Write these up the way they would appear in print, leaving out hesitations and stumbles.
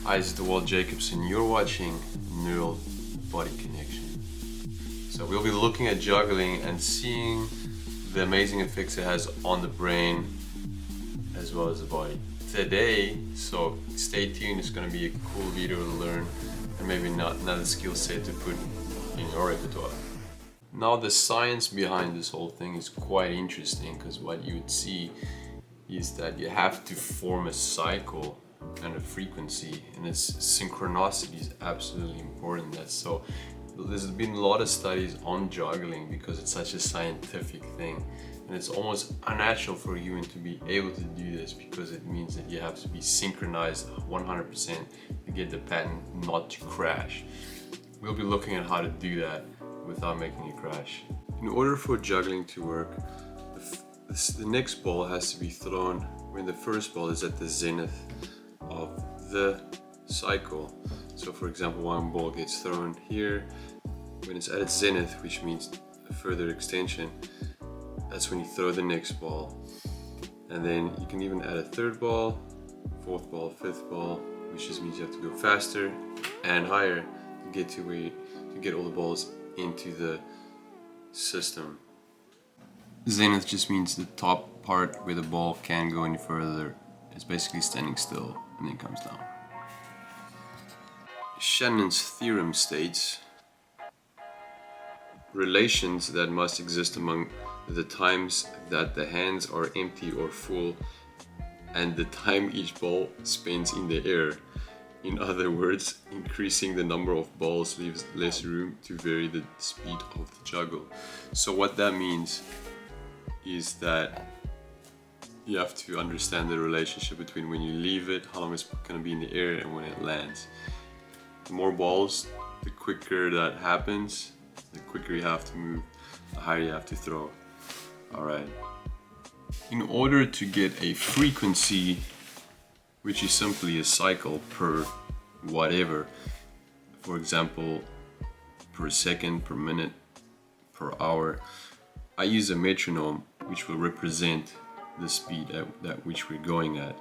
Hi, this is the Walt Jacobson. You're watching Neural Body Connection. So we'll be looking at juggling and seeing the amazing effects it has on the brain as well as the body. Today, so stay tuned, it's going to be a cool video to learn and maybe not another skill set to put in your repertoire. Now the science behind this whole thing is quite interesting, because what you would see is that you have to form a cycle and a frequency, and its synchronicity is absolutely important. There's been a lot of studies on juggling because it's such a scientific thing, and it's almost unnatural for a human to be able to do this, because it means that you have to be synchronized 100% to get the pattern not to crash. We'll be looking at how to do that without making it crash. In order for juggling to work, the next ball has to be thrown when the first ball is at the zenith of the cycle. So for example, one ball gets thrown here when it's at its zenith, which means a further extension. That's when you throw the next ball, and then you can even add a third ball, fourth ball, fifth ball, which just means you have to go faster and higher to get all the balls into the system. Zenith just means the top part where the ball can't go any further. It's basically standing still and then comes down. Shannon's theorem states relations that must exist among the times that the hands are empty or full and the time each ball spends in the air. In other words, increasing the number of balls leaves less room to vary the speed of the juggle. So what that means is that you have to understand the relationship between when you leave it, how long it's going to be in the air, and when it lands. The more balls, the quicker that happens, the quicker you have to move, the higher you have to throw. Alright. In order to get a frequency, which is simply a cycle per whatever, for example, per second, per minute, per hour, I use a metronome, which will represent the speed at which we're going at.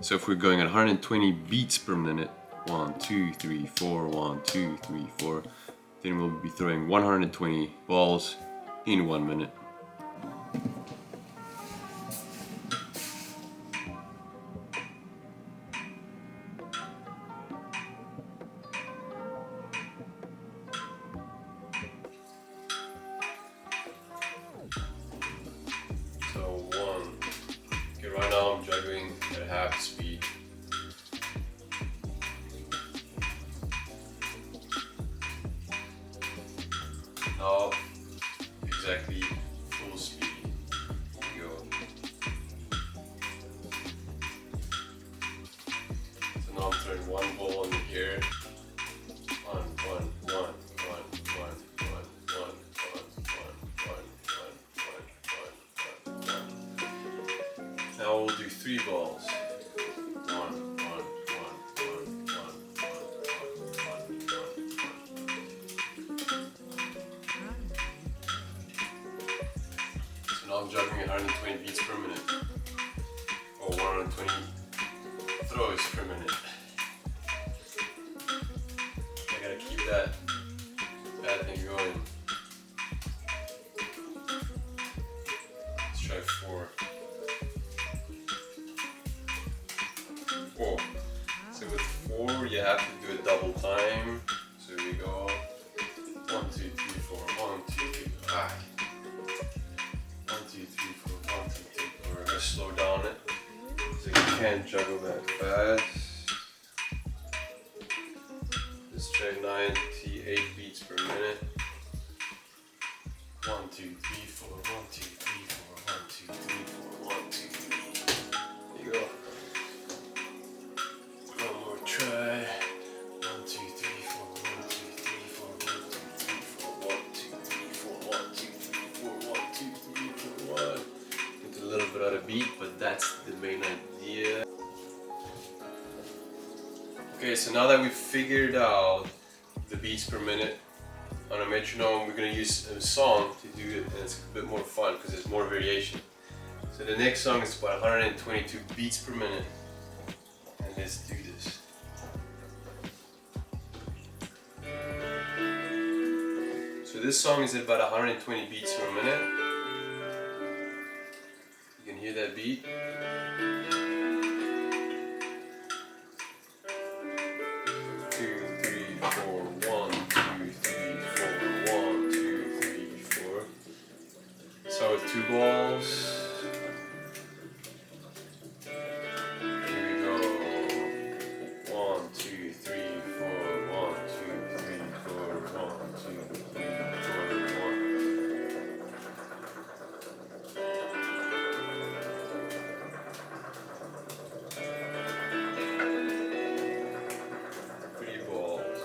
So if we're going at 120 beats per minute, 1, 2, 3, 4, 1, 2, 3, 4, then we'll be throwing 120 balls in 1 minute. So right now I'm juggling at half speed. Now exactly full speed. Here we go. So now I'm throwing one ball in the air. Now we'll do 3 balls. So now I'm juggling at 120 beats per minute, or 120 throws per minute. I gotta keep that thing going. Let's try 4. 4. So with 4, you have to do a double time. So here we go. 1, 2, 3, 4. 1, 2, 3, 5. 1, 2, 3, 4. 1, 2, 3, 4. We're gonna slow down it, so you can't juggle that fast. Let's try 98 beats per minute. 1, 2, 3, 4. 1, 2, 3, 4. 1, 2, 3, 4. 1, 2, 3. There you go. One more try. 1, 2, 3, 4. 1, 2, 3, 4. 1, 2, 3, 4. 1, 2, 3, 4. 1, 2, 3, 4. 1, 2, 3, 4. 1. It's a little bit out of beat, but that's the main idea. Okay, so now that we've figured out the beats per minute on a metronome, we're going to use a song to do it, and it's a bit more fun because there's more variation. So the next song is about 122 beats per minute, and let's do this. this song is at about 120 beats per minute. You can hear that beat. So with 2 balls, here we go. 1, 2, 3, 4, 1, 2, 3, 4, 1, 2, 3, 4, 1. Pretty balls.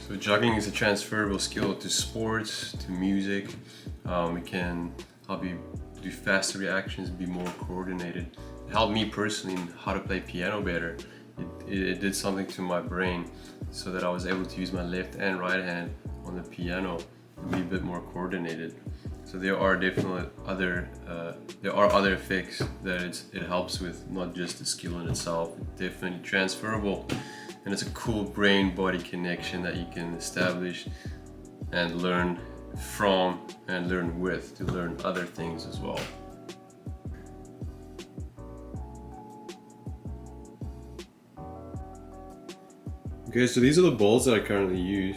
So juggling is a transferable skill to sports, to music. It can help you do faster reactions, be more coordinated. It helped me personally in how to play piano better. It did something to my brain so that I was able to use my left and right hand on the piano and be a bit more coordinated. So there are definitely other effects that it helps with, not just the skill in itself. It's definitely transferable. And it's a cool brain-body connection that you can establish and learn from and learn with to learn other things as well. Okay, so these are the balls that I currently use.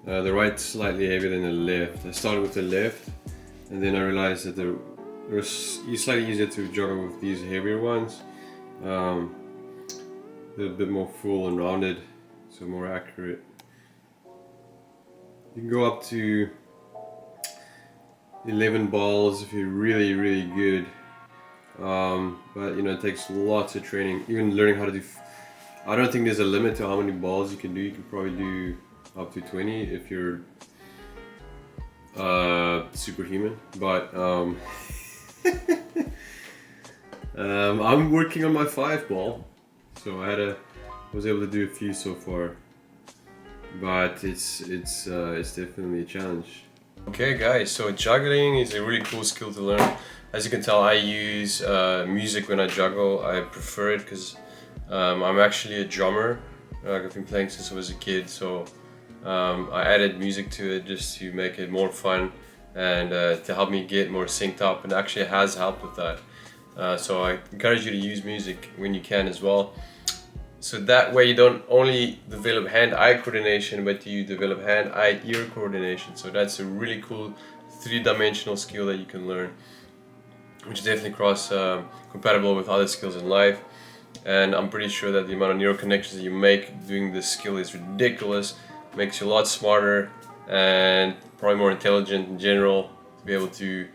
The right's slightly heavier than the left. I started with the left, and then I realized that it's slightly easier to juggle with these heavier ones. A bit more full and rounded, so more accurate. You can go up to 11 balls if you're really, really good. But you know, it takes lots of training. Even learning how to do. I don't think there's a limit to how many balls you can do. You can probably do up to 20 if you're superhuman. But I'm working on my 5 ball. So I was able to do a few so far, but it's definitely a challenge. Okay guys, so juggling is a really cool skill to learn. As you can tell, I use music when I juggle. I prefer it because I'm actually a drummer. I've been playing since I was a kid, so I added music to it just to make it more fun and to help me get more synced up, and actually it has helped with that. So I encourage you to use music when you can as well. So that way you don't only develop hand-eye coordination, but you develop hand-eye-ear coordination. So that's a really cool 3-dimensional skill that you can learn, which is definitely compatible with other skills in life. And I'm pretty sure that the amount of neural connections that you make doing this skill is ridiculous. It makes you a lot smarter and probably more intelligent in general to be able to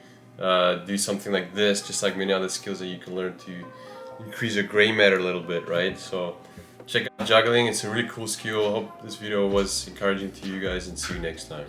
do something like this, just like many other skills that you can learn to increase your gray matter a little bit, right? So check out juggling. It's a really cool skill. I hope this video was encouraging to you guys, and see you next time.